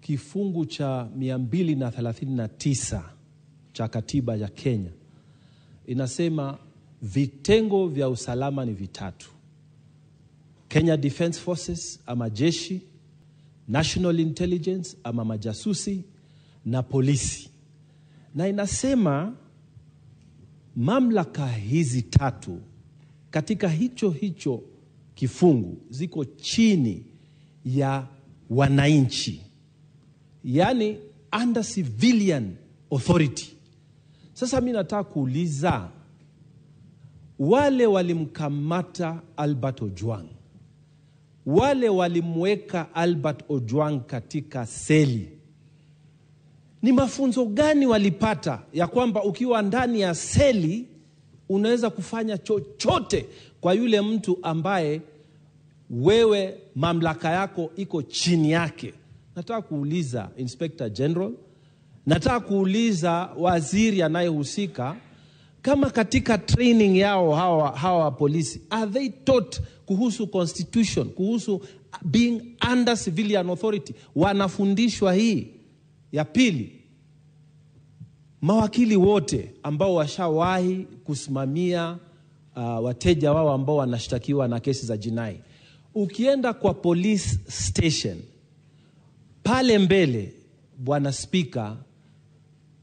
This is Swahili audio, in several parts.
kifungu cha 239 cha katiba ya Kenya inasema vitengo vya usalama ni vitatu: Kenya Defence Forces ama jeshi, National Intelligence ama majasusi, na polisi. Na inasema mamlaka hizi tatu katika hicho kifungu ziko chini ya wananchi, yani under civilian authority. Sasa mimi nataka kuuliza, wale walimkamata Albert Ojwang, wale walimweka Albert Ojwang katika seli, ni mafunzo gani walipata ya kwamba ukiwa ndani ya seli unaweza kufanya chochote kwa yule mtu ambaye wewe mamlaka yako iko chini yake? Nataka kuuliza Inspector General, nataka kuuliza waziri anayehusika, kama katika training yao hawa polisi, are they taught kuhusu constitution, kuhusu being under civilian authority? Wanafundishwa hii? Ya pili, mawakili wote ambao washawahi kusimamia wateja wao ambao wanashtakiwa na kesi za jinai, ukienda kwa police station pale mbele, Bwana Speaker,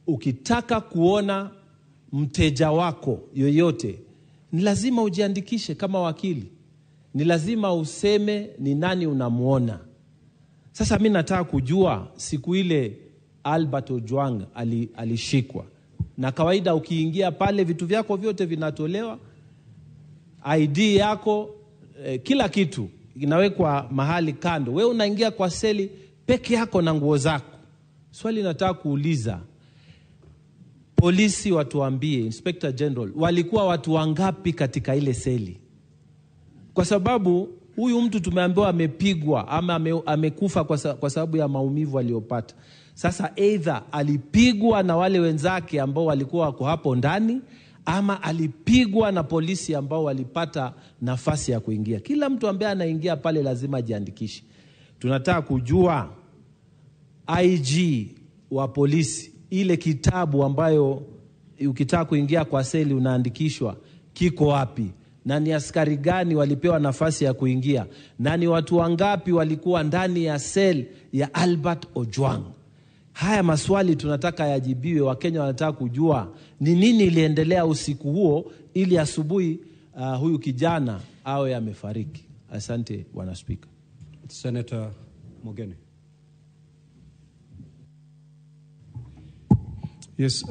ukitaka kuona mteja wako yoyote, ni lazima ujiandikishe kama wakili. Ni lazima useme ni nani unamuona. Sasa mimi nataka kujua, siku ile Albert Ojwang alishikwa, na kawaida ukiingia pale vitu vyako vyote vinatolewa, ID yako, kila kitu inawekwa mahali kando. Wewe unaingia kwa seli peke yako na nguo zako. Swali nataka kuuliza, polisi watuambie, Inspector General, walikuwa watu wangapi katika ile seli? Kwa sababu huyu mtu tumeambiwa amepigwa ama amekufa kwa sababu ya maumivu aliyopata. Sasa either alipigwa na wale wenzake ambao walikuwa wako hapo ndani, ama alipigwa na polisi ambao walipata nafasi ya kuingia. Kila mtu ambaye anaingia pale lazima ajiandikishe. Tunataka kujua IG wa polisi, ile kitabu ambayo ukitaka kuingia kwa seli unaandikishwa, kiko wapi? Na ni askari gani walipewa nafasi ya kuingia? Na ni watu wangapi walikuwa ndani ya seli ya Albert Ojwang? Haya maswali tunataka yajibiwe. Wakenya wanataka kujua ni nini iliendelea usiku huo ili asubuhi huyu kijana awe amefariki. Asante, Bwana Speaker. Senator Mogeni. Yes.